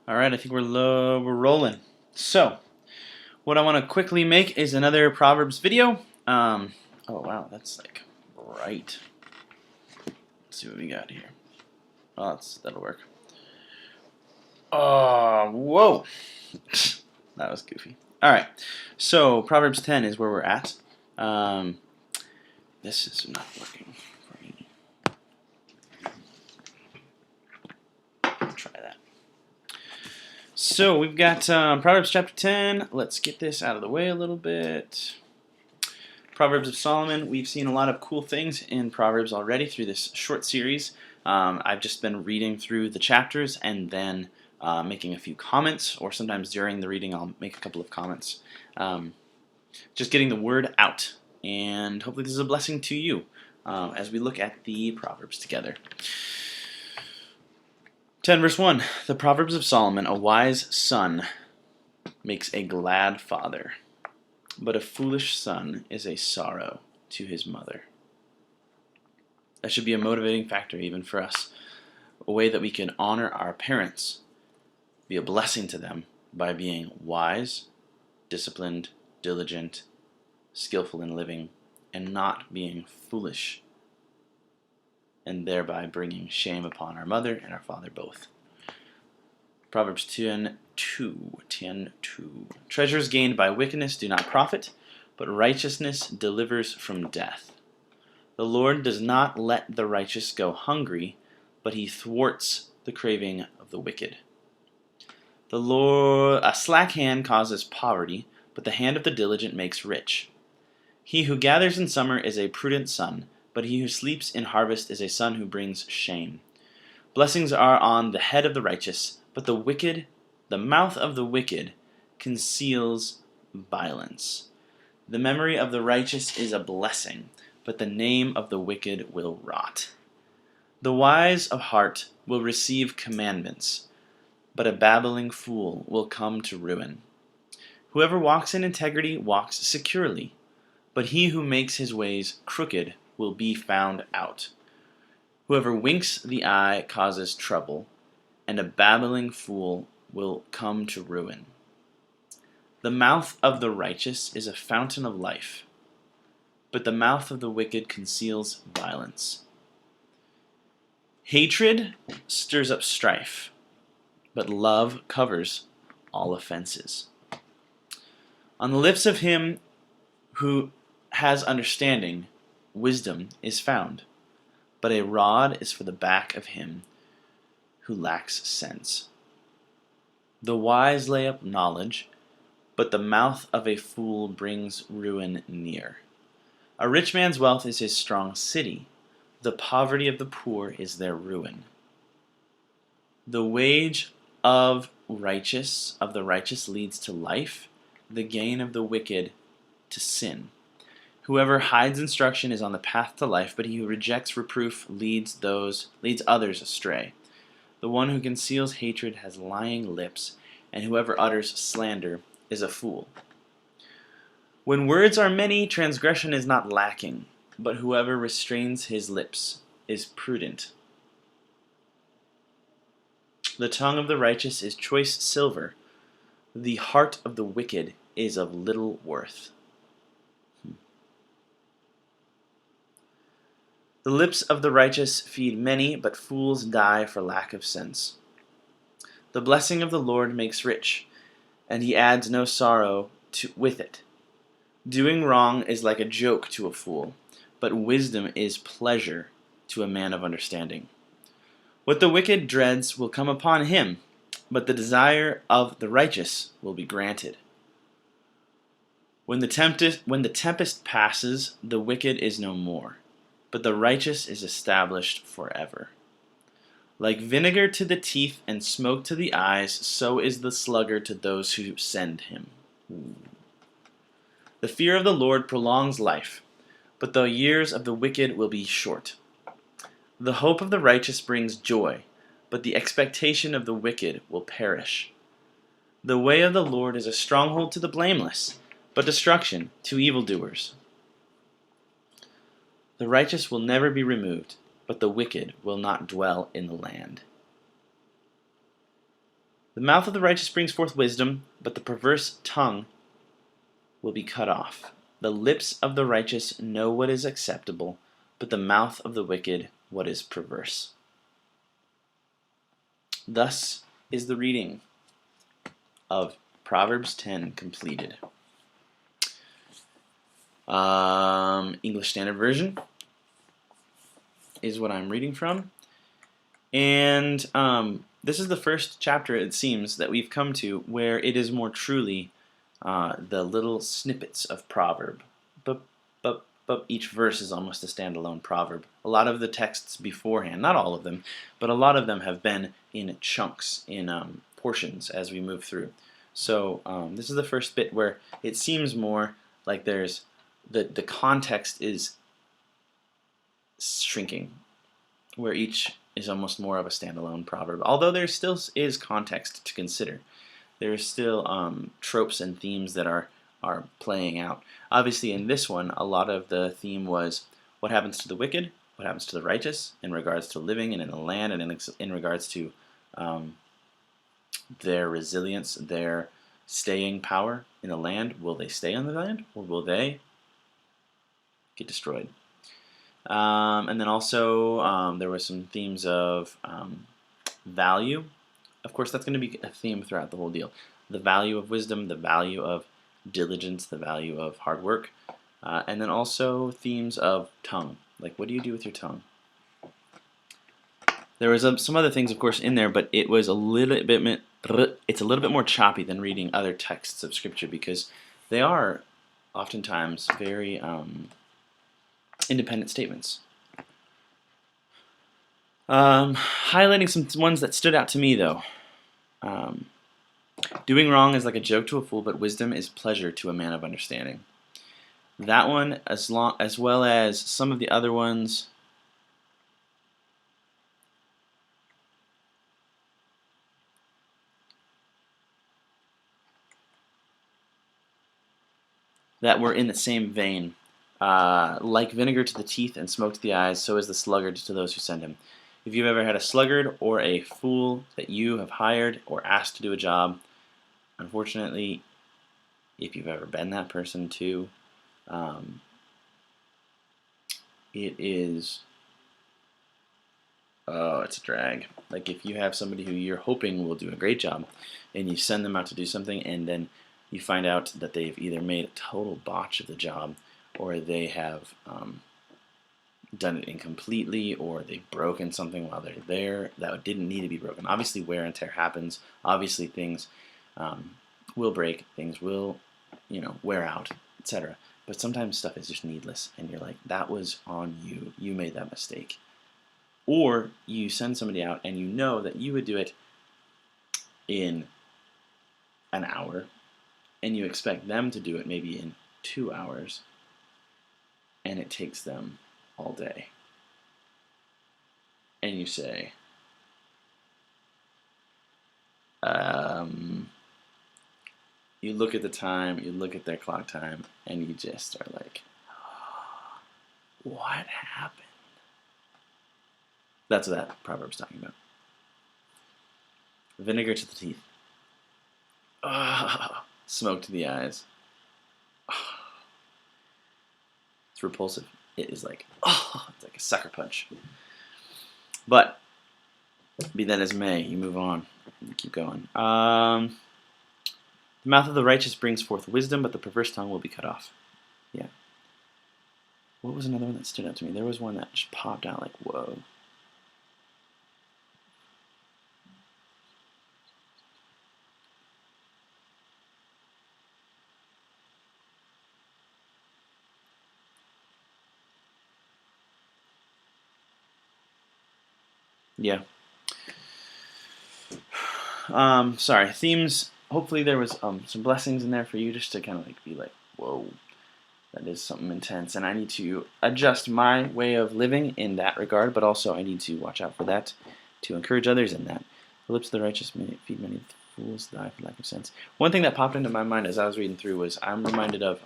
All right, I think we're rolling. So, what I want to quickly make is another Proverbs video. Oh wow, that's like bright. Let's see what we got here. Oh, that'll work. Oh, whoa, that was goofy. All right, so Proverbs 10 is where we're at. This is not working for me. Try that. So we've got Proverbs chapter 10. Let's get this out of the way a little bit. Proverbs of Solomon. We've seen a lot of cool things in Proverbs already through this short series. I've just been reading through the chapters and then making a few comments, or sometimes during the reading I'll make a couple of comments. Just getting the word out, and hopefully this is a blessing to you as we look at the Proverbs together. 10 verse 1, the Proverbs of Solomon, a wise son makes a glad father, but a foolish son is a sorrow to his mother. That should be a motivating factor even for us, a way that we can honor our parents, be a blessing to them by being wise, disciplined, diligent, skillful in living, and not being foolish, and thereby bringing shame upon our mother and our father both. Proverbs 10:2. Treasures gained by wickedness do not profit, but righteousness delivers from death. The Lord does not let the righteous go hungry, but he thwarts the craving of the wicked. A slack hand causes poverty, but the hand of the diligent makes rich. He who gathers in summer is a prudent son, but he who sleeps in harvest is a son who brings shame. Blessings are on the head of the righteous, but the mouth of the wicked conceals violence. The memory of the righteous is a blessing, but the name of the wicked will rot. The wise of heart will receive commandments, but a babbling fool will come to ruin. Whoever walks in integrity walks securely, but he who makes his ways crooked will be found out. Whoever winks the eye causes trouble, and a babbling fool will come to ruin. The mouth of the righteous is a fountain of life, but the mouth of the wicked conceals violence. Hatred stirs up strife, but love covers all offenses. On the lips of him who has understanding, wisdom is found, but a rod is for the back of him who lacks sense. The wise lay up knowledge, but the mouth of a fool brings ruin near. A rich man's wealth is his strong city. The poverty of the poor is their ruin. The wage of the righteous leads to life, the gain of the wicked to sin. Whoever hides instruction is on the path to life, but he who rejects reproof leads others astray. The one who conceals hatred has lying lips, and whoever utters slander is a fool. When words are many, transgression is not lacking, but whoever restrains his lips is prudent. The tongue of the righteous is choice silver. The heart of the wicked is of little worth. The lips of the righteous feed many, but fools die for lack of sense. The blessing of the Lord makes rich, and he adds no sorrow with it. Doing wrong is like a joke to a fool, but wisdom is pleasure to a man of understanding. What the wicked dreads will come upon him, but the desire of the righteous will be granted. When the tempest passes, the wicked is no more, but the righteous is established forever. Like vinegar to the teeth and smoke to the eyes, so is the sluggard to those who send him. The fear of the Lord prolongs life, but the years of the wicked will be short. The hope of the righteous brings joy, but the expectation of the wicked will perish. The way of the Lord is a stronghold to the blameless, but destruction to evildoers. The righteous will never be removed, but the wicked will not dwell in the land. The mouth of the righteous brings forth wisdom, but the perverse tongue will be cut off. The lips of the righteous know what is acceptable, but the mouth of the wicked what is perverse. Thus is the reading of Proverbs 10 completed. English Standard Version is what I'm reading from. And this is the first chapter, it seems, that we've come to where it is more truly the little snippets of proverb. But each verse is almost a standalone proverb. A lot of the texts beforehand, not all of them, but a lot of them have been in chunks, in portions as we move through. So this is the first bit where it seems more like there's the context is shrinking, where each is almost more of a standalone proverb. Although there still is context to consider. There is still tropes and themes that are playing out. Obviously, in this one, a lot of the theme was what happens to the wicked, what happens to the righteous, in regards to living and in the land, and in regards to their resilience, their staying power in the land. Will they stay on the land, or will they get destroyed? And then also there were some themes of value. Of course, that's going to be a theme throughout the whole deal. The value of wisdom, the value of diligence, the value of hard work, and then also themes of tongue. Like, what do you do with your tongue? There was some other things, of course, in there, but it was a little bit. It's a little bit more choppy than reading other texts of Scripture because they are oftentimes very independent statements. Highlighting some ones that stood out to me, though. Doing wrong is like a joke to a fool, but wisdom is pleasure to a man of understanding. That one, as well as some of the other ones. That were in the same vein. Like vinegar to the teeth and smoke to the eyes, so is the sluggard to those who send him. If you've ever had a sluggard or a fool that you have hired or asked to do a job, unfortunately, if you've ever been that person too, it's a drag. Like if you have somebody who you're hoping will do a great job, and you send them out to do something, and then you find out that they've either made a total botch of the job, or they have done it incompletely, or they've broken something while they're there that didn't need to be broken. Obviously, wear and tear happens. Obviously, things will break. Things will, wear out, etc. But sometimes stuff is just needless, and you're like, that was on you. You made that mistake. Or you send somebody out, and you know that you would do it in an hour, and you expect them to do it maybe in 2 hours, and it takes them all day. And you say, you look at the time, you look at their clock time, and you just are like, what happened? That's what that proverb's talking about. Vinegar to the teeth. Smoke to the eyes. It's repulsive. It is like, it's like a sucker punch. But, be that as may, you move on. You keep going. The mouth of the righteous brings forth wisdom, but the perverse tongue will be cut off. Yeah. What was another one that stood out to me? There was one that just popped out like, whoa. Yeah. Sorry. Themes. Hopefully there was some blessings in there for you just to kind of like be like, whoa, that is something intense. And I need to adjust my way of living in that regard, but also I need to watch out for that to encourage others in that. The lips of the righteous feed many fools die for lack of sense. One thing that popped into my mind as I was reading through was I'm reminded of,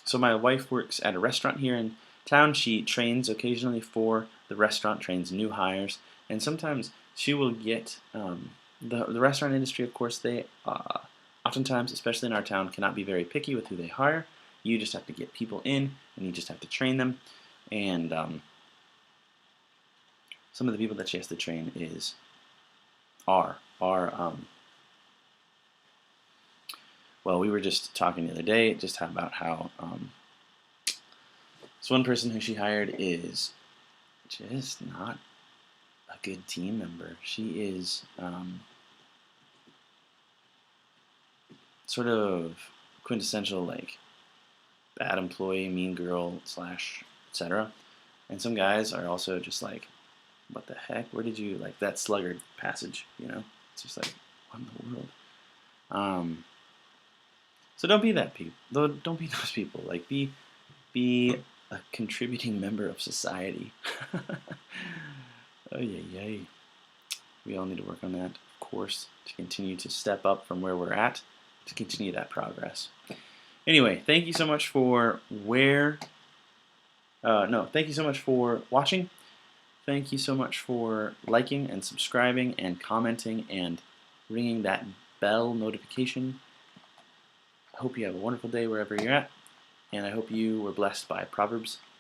so my wife works at a restaurant here in town. She trains occasionally for the restaurant, trains new hires, and sometimes she will get the restaurant industry, of course, they oftentimes, especially in our town, cannot be very picky with who they hire. You just have to get people in, and you just have to train them. And some of the people that she has to train are well, we were just talking the other day just about how this one person who she hired is just not a good team member. She is sort of quintessential like bad employee, mean girl slash etc. And some guys are also just like, what the heck? Where did you like that sluggard passage? You know, it's just like, what in the world? So don't be that people. Don't be those people. Like be a contributing member of society. Oh yeah. We all need to work on that, of course, to continue to step up from where we're at, to continue that progress. Anyway, thank you so much for thank you so much for watching. Thank you so much for liking and subscribing and commenting and ringing that bell notification. I hope you have a wonderful day wherever you're at, and I hope you were blessed by Proverbs